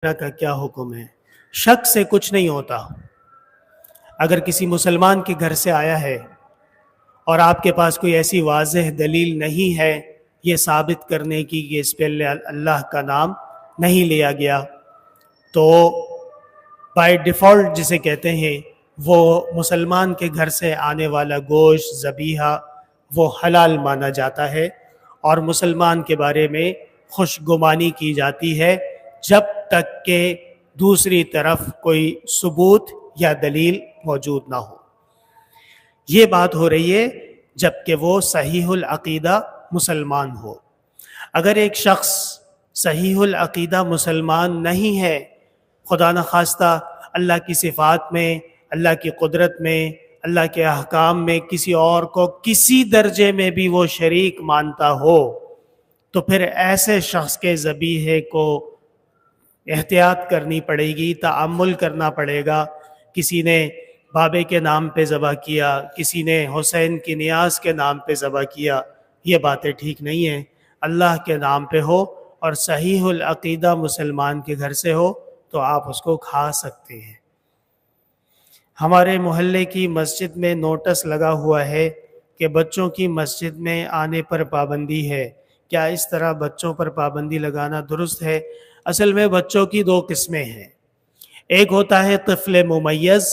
کا کیا حکم ہے؟ شک سے کچھ نہیں ہوتا۔ اگر کسی مسلمان کے گھر سے آیا ہے اور آپ کے پاس کوئی ایسی واضح دلیل نہیں ہے یہ ثابت کرنے کی کہ اس پہ اللہ کا نام نہیں لیا گیا، تو بائی ڈیفالٹ جسے کہتے ہیں وہ مسلمان کے گھر سے آنے والا گوشت ذبیحہ وہ حلال مانا جاتا ہے، اور مسلمان کے بارے میں خوشگمانی کی جاتی ہے جب تک کہ دوسری طرف کوئی ثبوت یا دلیل موجود نہ ہو۔ یہ بات ہو رہی ہے جب کہ وہ صحیح العقیدہ مسلمان ہو۔ اگر ایک شخص صحیح العقیدہ مسلمان نہیں ہے، خدا نخواستہ اللہ کی صفات میں، اللہ کی قدرت میں، اللہ کے احکام میں کسی اور کو کسی درجے میں بھی وہ شریک مانتا ہو، تو پھر ایسے شخص کے ذبیحے کو احتیاط کرنی پڑے گی، تأمل کرنا پڑے گا۔ کسی نے بابے کے نام پہ ذبح کیا، کسی نے حسین کی نیاز کے نام پہ ذبح کیا، یہ باتیں ٹھیک نہیں ہیں۔ اللہ کے نام پہ ہو اور صحیح العقیدہ مسلمان کے گھر سے ہو تو آپ اس کو کھا سکتے ہیں۔ ہمارے محلے کی مسجد میں نوٹس لگا ہوا ہے کہ بچوں کی مسجد میں آنے پر پابندی ہے۔ کیا اس طرح بچوں پر پابندی لگانا درست ہے؟ اصل میں بچوں کی دو قسمیں ہیں، ایک ہوتا ہے طفل ممیز،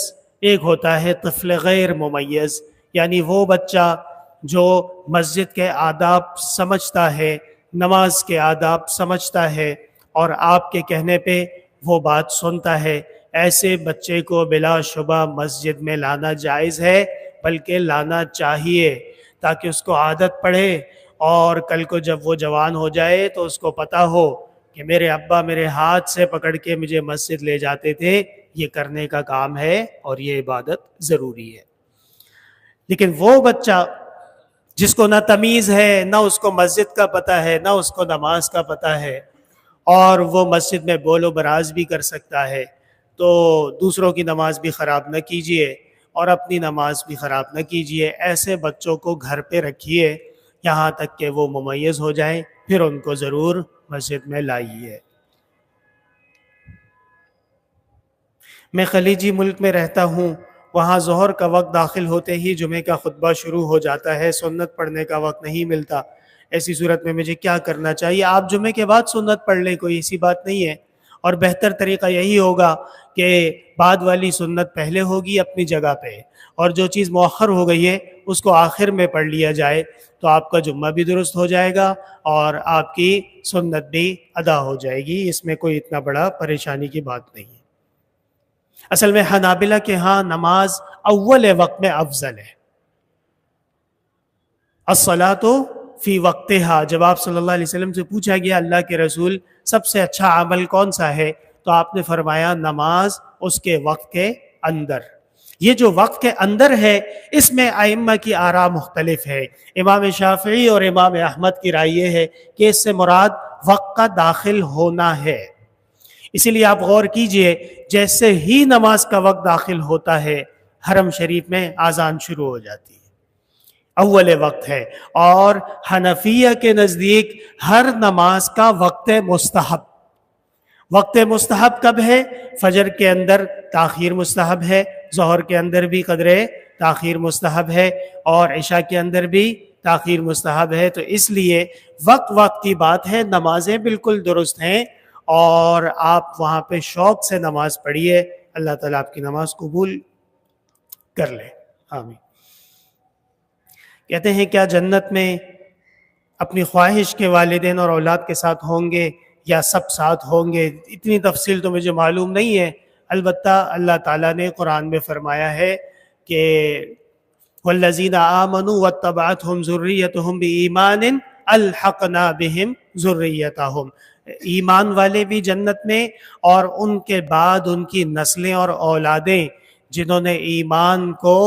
ایک ہوتا ہے طفل غیر ممیز، یعنی وہ بچہ جو مسجد کے آداب سمجھتا ہے، نماز کے آداب سمجھتا ہے اور آپ کے کہنے پہ وہ بات سنتا ہے، ایسے بچے کو بلا شبہ مسجد میں لانا جائز ہے، بلکہ لانا چاہیے تاکہ اس کو عادت پڑے، اور کل کو جب وہ جوان ہو جائے تو اس کو پتہ ہو کہ میرے ابا میرے ہاتھ سے پکڑ کے مجھے مسجد لے جاتے تھے، یہ کرنے کا کام ہے اور یہ عبادت ضروری ہے۔ لیکن وہ بچہ جس کو نہ تمیز ہے، نہ اس کو مسجد کا پتہ ہے، نہ اس کو نماز کا پتہ ہے، اور وہ مسجد میں بول و براز بھی کر سکتا ہے، تو دوسروں کی نماز بھی خراب نہ کیجیے اور اپنی نماز بھی خراب نہ کیجیے۔ ایسے بچوں کو گھر پہ رکھیے یہاں تک کہ وہ ممیز ہو جائیں، پھر ان کو ضرور مسجد میں لائیے۔ میں خلیجی ملک میں رہتا ہوں، وہاں ظہر کا وقت داخل ہوتے ہی جمعے کا خطبہ شروع ہو جاتا ہے، سنت پڑھنے کا وقت نہیں ملتا۔ ایسی صورت میں مجھے کیا کرنا چاہیے؟ آپ جمعے کے بعد سنت پڑھ لیں، کوئی ایسی بات نہیں ہے، اور بہتر طریقہ یہی ہوگا کہ بعد والی سنت پہلے ہوگی اپنی جگہ پہ، اور جو چیز مؤخر ہو گئی ہے اس کو آخر میں پڑھ لیا جائے، تو آپ کا جمعہ بھی درست ہو جائے گا اور آپ کی سنت بھی ادا ہو جائے گی۔ اس میں کوئی اتنا بڑا پریشانی کی بات نہیں ہے۔ اصل میں حنابلہ کے ہاں نماز اول وقت میں افضل ہے، الصلاۃ فی وقتہا۔ جب آپ صلی اللہ علیہ وسلم سے پوچھا گیا اللہ کے رسول سب سے اچھا عمل کون سا ہے، تو آپ نے فرمایا نماز اس کے وقت کے اندر۔ یہ جو وقت کے اندر ہے اس میں ائمہ کی آراء مختلف ہے۔ امام شافعی اور امام احمد کی رائے یہ ہے کہ اس سے مراد وقت کا داخل ہونا ہے۔ اسی لیے آپ غور کیجئے، جیسے ہی نماز کا وقت داخل ہوتا ہے حرم شریف میں اذان شروع ہو جاتی ہے، اول وقت ہے۔ اور حنفیہ کے نزدیک ہر نماز کا وقت مستحب، وقت مستحب کب ہے؟ فجر کے اندر تاخیر مستحب ہے، ظہر کے اندر بھی قدرے تاخیر مستحب ہے، اور عشاء کے اندر بھی تاخیر مستحب ہے۔ تو اس لیے وقت کی بات ہے، نمازیں بالکل درست ہیں، اور آپ وہاں پہ شوق سے نماز پڑھیے، اللہ تعالیٰ آپ کی نماز قبول کر لے، آمین۔ کہتے ہیں کیا جنت میں اپنی خواہش کے والدین اور اولاد کے ساتھ ہوں گے یا سب ساتھ ہوں گے؟ اتنی تفصیل تو مجھے معلوم نہیں ہے، البتہ اللہ تعالیٰ نے قرآن میں فرمایا ہے کہ والذین آمنوا واتبعتهم ذریتهم بایمان الحقنا بهم ذریتهم۔ ایمان والے بھی جنت میں، اور ان کے بعد ان کی نسلیں اور اولادیں جنہوں نے ایمان کو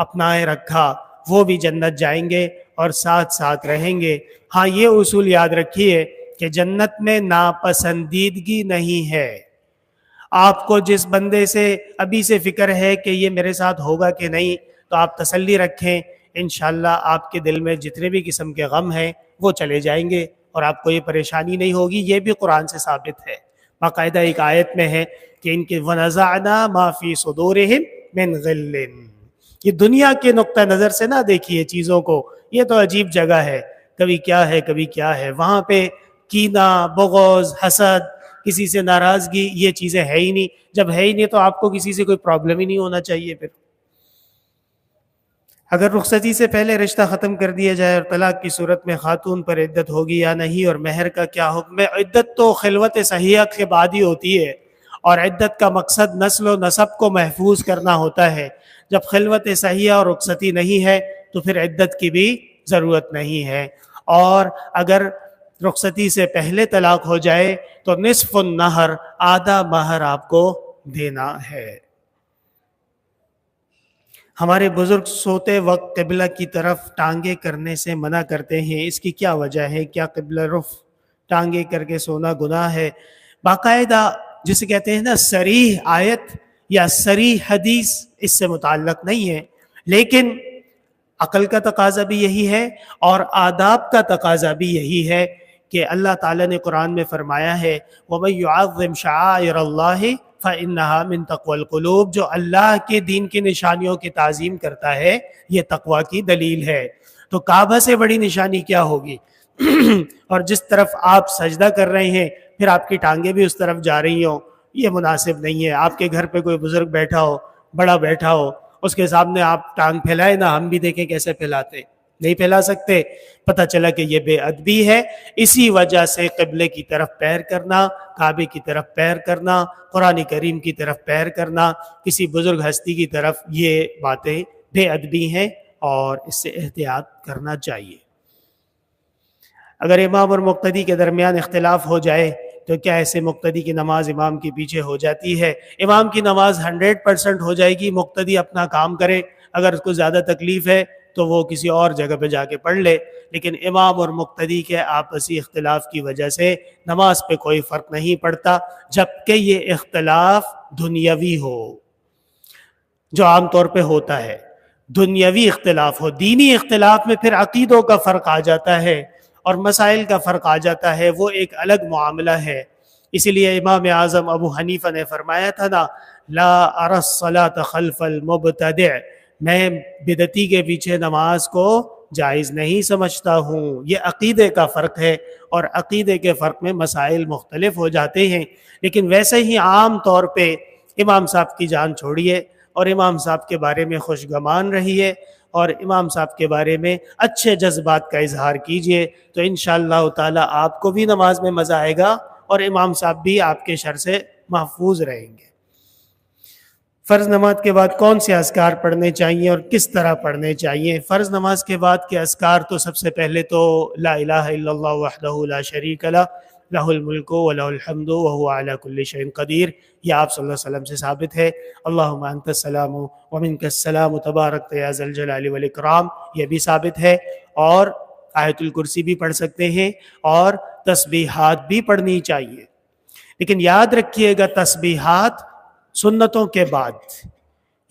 اپنائے رکھا وہ بھی جنت جائیں گے اور ساتھ ساتھ رہیں گے۔ ہاں یہ اصول یاد رکھیے کہ جنت میں ناپسندیدگی نہیں ہے۔ آپ کو جس بندے سے ابھی سے فکر ہے کہ یہ میرے ساتھ ہوگا کہ نہیں، تو آپ تسلی رکھیں، انشاءاللہ آپ کے دل میں جتنے بھی قسم کے غم ہیں وہ چلے جائیں گے اور آپ کو یہ پریشانی نہیں ہوگی۔ یہ بھی قرآن سے ثابت ہے، باقاعدہ ایک آیت میں ہے کہ ان کے وَنَزَعْنَا مَا فِي صُدُورِهِمْ مِنْ غِلٍّ. یہ دنیا کے نقطہ نظر سے نہ دیکھیے چیزوں کو، یہ تو عجیب جگہ ہے، کبھی کیا ہے کبھی کیا ہے. وہاں پہ کینہ، بغض، حسد، کسی سے ناراضگی، یہ چیزیں ہے ہی نہیں. جب ہے ہی نہیں تو آپ کو کسی سے کوئی پرابلم ہی نہیں ہونا چاہیے. پھر اگر رخصتی سے پہلے رشتہ ختم کر دیا جائے اور طلاق کی صورت میں خاتون پر عدت ہوگی یا نہیں، اور مہر کا کیا حکم ہے؟ عدت تو خلوت صحیحہ کے بعد ہی ہوتی ہے، اور عدت کا مقصد نسل و نسب کو محفوظ کرنا ہوتا ہے. جب خلوت صحیحہ اور رخصتی نہیں ہے تو پھر عدت کی بھی ضرورت نہیں ہے. اور اگر رخصتی سے پہلے طلاق ہو جائے تو نصف النہر، آدھا مہر آپ کو دینا ہے. ہمارے بزرگ سوتے وقت قبلہ کی طرف ٹانگیں کرنے سے منع کرتے ہیں، اس کی کیا وجہ ہے؟ کیا قبلہ رخ ٹانگیں کر کے سونا گناہ ہے؟ باقاعدہ جسے کہتے ہیں نا صریح آیت یا صریح حدیث اس سے متعلق نہیں ہے، لیکن عقل کا تقاضا بھی یہی ہے اور آداب کا تقاضا بھی یہی ہے کہ اللہ تعالیٰ نے قرآن میں فرمایا ہے وَمَن يُعَظِّمْ شَعَائِرَ اللَّهِ فَإِنَّهَا مِن تَقْوَى الْقُلُوبِ، جو اللہ کے دین کی نشانیوں کی تعظیم کرتا ہے یہ تقویٰ کی دلیل ہے. تو کعبہ سے بڑی نشانی کیا ہوگی؟ اور جس طرف آپ سجدہ کر رہے ہیں پھر آپ کی ٹانگیں بھی اس طرف جا رہی ہوں، یہ مناسب نہیں ہے. آپ کے گھر پہ کوئی بزرگ بیٹھا ہو، بڑا بیٹھا ہو، اس کے سامنے آپ ٹانگ پھیلائے نا، ہم بھی دیکھیں کیسے پھیلاتے، نہیں پھیلا سکتے. پتہ چلا کہ یہ بے ادبی ہے. اسی وجہ سے قبلے کی طرف پیر کرنا، کعبے کی طرف پیر کرنا، قرآن کریم کی طرف پیر کرنا، کسی بزرگ ہستی کی طرف، یہ باتیں بے ادبی ہیں اور اس سے احتیاط کرنا چاہیے. اگر امام اور مقتدی کے درمیان اختلاف ہو جائے تو کیا ایسے مقتدی کی نماز امام کے پیچھے ہو جاتی ہے؟ امام کی نماز 100% ہو جائے گی، مقتدی اپنا کام کرے. اگر اس کو زیادہ تکلیف ہے تو وہ کسی اور جگہ پہ جا کے پڑھ لے، لیکن امام اور مقتدی کے آپسی اختلاف کی وجہ سے نماز پہ کوئی فرق نہیں پڑتا، جبکہ یہ اختلاف دنیاوی ہو، جو عام طور پہ ہوتا ہے. دنیاوی اختلاف ہو. دینی اختلاف میں پھر عقیدوں کا فرق آ جاتا ہے اور مسائل کا فرق آ جاتا ہے، وہ ایک الگ معاملہ ہے. اسی لیے امام اعظم ابو حنیفہ نے فرمایا تھا نا، لا اری الصلاۃ خلف المبتدع، میں بدعتی کے پیچھے نماز کو جائز نہیں سمجھتا ہوں. یہ عقیدے کا فرق ہے اور عقیدے کے فرق میں مسائل مختلف ہو جاتے ہیں. لیکن ویسے ہی عام طور پہ امام صاحب کی جان چھوڑیے اور امام صاحب کے بارے میں خوشگمان رہیے اور امام صاحب کے بارے میں اچھے جذبات کا اظہار کیجئے، تو انشاءاللہ تعالی آپ کو بھی نماز میں مزہ آئے گا اور امام صاحب بھی آپ کے شر سے محفوظ رہیں گے. فرض نماز کے بعد کون سے اذکار پڑھنے چاہیے اور کس طرح پڑھنے چاہیے؟ فرض نماز کے بعد کے اذکار تو سب سے پہلے تو لا الہ الا اللہ وحدہ لا شریک لہ، لہ الملک ولہ الحمد وہو علی کل شیء قدیر، یہ آپ صلی اللہ علیہ وسلم سے ثابت ہے. اللہم انت السلام ومنک السلام تبارک یا ذا الجلال والاکرام، یہ بھی ثابت ہے. اور آیت الکرسی بھی پڑھ سکتے ہیں اور تسبیحات بھی پڑھنی چاہیے. لیکن یاد رکھیے گا تسبیحات سنتوں کے بعد،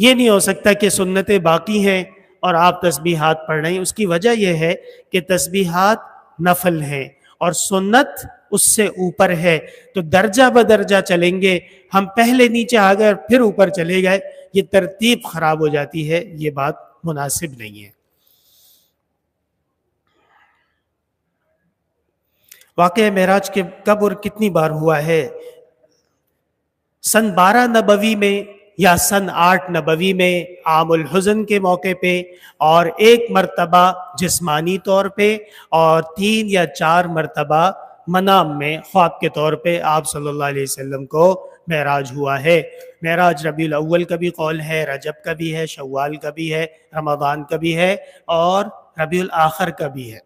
یہ نہیں ہو سکتا کہ سنتیں باقی ہیں اور آپ تسبیحات پڑھ رہے ہیں. اس کی وجہ یہ ہے کہ تسبیحات نفل ہیں اور سنت اس سے اوپر ہے، تو درجہ بدرجہ چلیں گے. ہم پہلے نیچے آ گئے اور پھر اوپر چلے گئے، یہ ترتیب خراب ہو جاتی ہے، یہ بات مناسب نہیں ہے. واقعہ معراج کے کب اور کتنی بار ہوا ہے؟ سن 12 نبوی میں یا سن 8 نبوی میں عام الحزن کے موقع پہ، اور 1 مرتبہ جسمانی طور پہ، اور 3 یا 4 مرتبہ منام میں خواب کے طور پہ آپ صلی اللہ علیہ وسلم کو معراج ہوا ہے. معراج ربیع الاول کا بھی قول ہے، رجب کا بھی ہے، شوال کا بھی ہے، رمضان کا بھی ہے اور ربیع الاخر کا بھی ہے.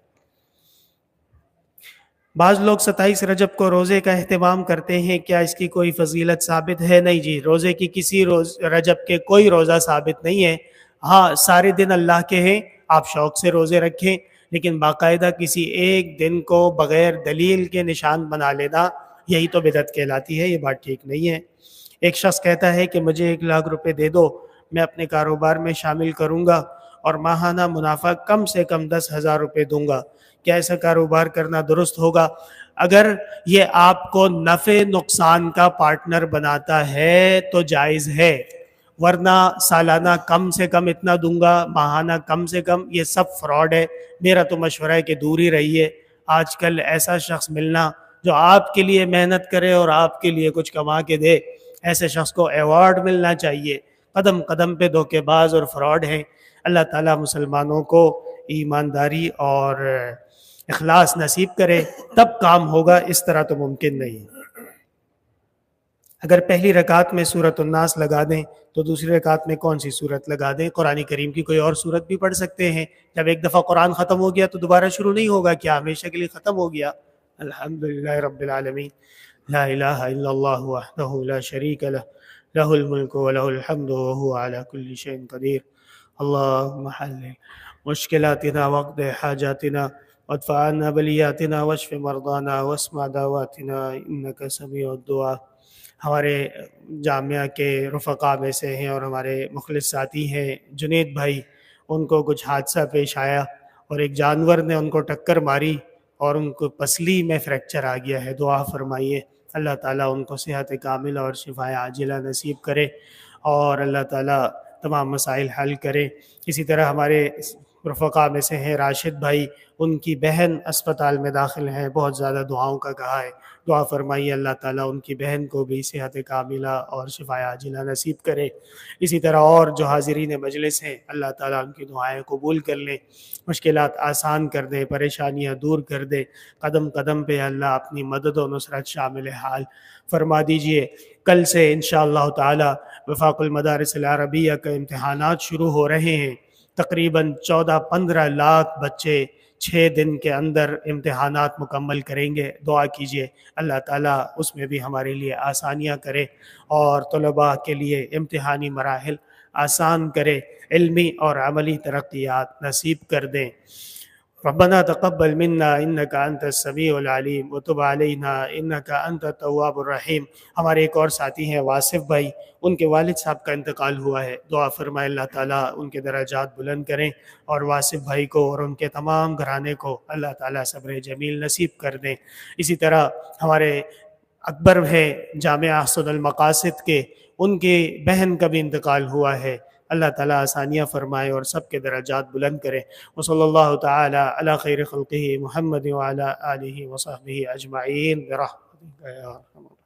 بعض لوگ 27 رجب کو روزے کا اہتمام کرتے ہیں، کیا اس کی کوئی فضیلت ثابت ہے؟ نہیں جی، روزے کی کسی رجب کے کوئی روزہ ثابت نہیں ہے. ہاں سارے دن اللہ کے ہیں، آپ شوق سے روزے رکھیں، لیکن باقاعدہ کسی ایک دن کو بغیر دلیل کے نشان بنا لینا، یہی تو بدعت کہلاتی ہے. یہ بات ٹھیک نہیں ہے. ایک شخص کہتا ہے کہ مجھے 1 لاکھ روپے دے دو، میں اپنے کاروبار میں شامل کروں گا اور ماہانہ منافع کم سے کم 10,000 روپے دوں گا، کیا ایسا کاروبار کرنا درست ہوگا؟ اگر یہ آپ کو نفع نقصان کا پارٹنر بناتا ہے تو جائز ہے، ورنہ سالانہ کم سے کم اتنا دوں گا، ماہانہ کم سے کم، یہ سب فراڈ ہے۔ میرا تو مشورہ ہے کہ دور ہی رہیے۔ آج کل ایسا شخص ملنا جو آپ کے لیے محنت کرے اور آپ کے لیے کچھ کما کے دے، ایسے شخص کو ایوارڈ ملنا چاہیے۔ قدم قدم پہ دھوکے باز اور فراڈ ہیں۔ اللہ تعالیٰ مسلمانوں کو ایمانداری اور اخلاص نصیب کرے، تب کام ہوگا، اس طرح تو ممکن نہیں۔ اگر پہلی رکعت میں سورۃ الناس لگا دیں تو دوسری رکعت میں کون سی سورت لگا دیں؟ قرآن کریم کی کوئی اور سورت بھی پڑھ سکتے ہیں۔ جب ایک دفعہ قرآن ختم ہو گیا تو دوبارہ شروع نہیں ہوگا، کیا ہمیشہ کے لیے ختم ہو گیا؟ الحمدللہ رب العالمین، لا الہ الا اللہ وحدہ لا شریک لہ، لہ الملک ولہ الحمد وہو علی کل شیء قدیر۔ اللہم حل مشکلاتنا واقض حاجاتنا وادفع عنا بلیاتنا واشف مرضانا واسمع دعواتنا انک سمیع الدعاء۔ ہمارے جامعہ کے رفقا میں سے ہیں اور ہمارے مخلص ساتھی ہیں جنید بھائی، ان کو کچھ حادثہ پیش آیا اور ایک جانور نے ان کو ٹکر ماری اور ان کو پسلی میں فریکچر آ گیا ہے۔ دعا فرمائیے اللہ تعالیٰ ان کو صحت کاملہ اور شفاء عاجلہ نصیب کرے اور اللہ تعالیٰ تمام مسائل حل کرے۔ اسی طرح ہمارے رفقا میں سے ہیں راشد بھائی، ان کی بہن اسپتال میں داخل ہیں، بہت زیادہ دعاؤں کا کہا ہے۔ دعا فرمائیے اللہ تعالیٰ ان کی بہن کو بھی صحت کاملہ اور شفاء عاجلہ نصیب کرے۔ اسی طرح اور جو حاضرین مجلس ہیں، اللہ تعالیٰ ان کی دعائیں قبول کر لیں، مشکلات آسان کر دے، پریشانیاں دور کر دے۔ قدم قدم پہ اللہ اپنی مدد و نصرت شامل حال فرما دیجئے۔ کل سے انشاءاللہ تعالیٰ وفاق المدارس العربیہ کا امتحانات شروع ہو رہے ہیں۔ تقریباً 14-15 لاکھ بچے 6 دن کے اندر امتحانات مکمل کریں گے۔ دعا کیجئے اللہ تعالیٰ اس میں بھی ہمارے لیے آسانیاں کرے اور طلباء کے لیے امتحانی مراحل آسان کرے، علمی اور عملی ترقیات نصیب کر دیں۔ ربنا تقبل منا انك انت السميع العليم وتب علينا انك انت التواب الرحیم۔ ہمارے ایک اور ساتھی ہیں واصف بھائی، ان کے والد صاحب کا انتقال ہوا ہے۔ دعا فرمائے اللہ تعالیٰ ان کے درجات بلند کریں اور واصف بھائی کو اور ان کے تمام گھرانے کو اللہ تعالیٰ صبر جمیل نصیب کر دیں۔ اسی طرح ہمارے اکبر ہیں جامعہ احسن المقاصد کے، ان کی بہن کا بھی انتقال ہوا ہے۔ اللہ تعالیٰ آسانیاں فرمائے اور سب کے درجات بلند کرے۔ وصلی اللہ تعالی علی خیر خلقہ محمد وعلی آلہ وصحبہ اجمعین برحمتک یا ارحم الراحمین۔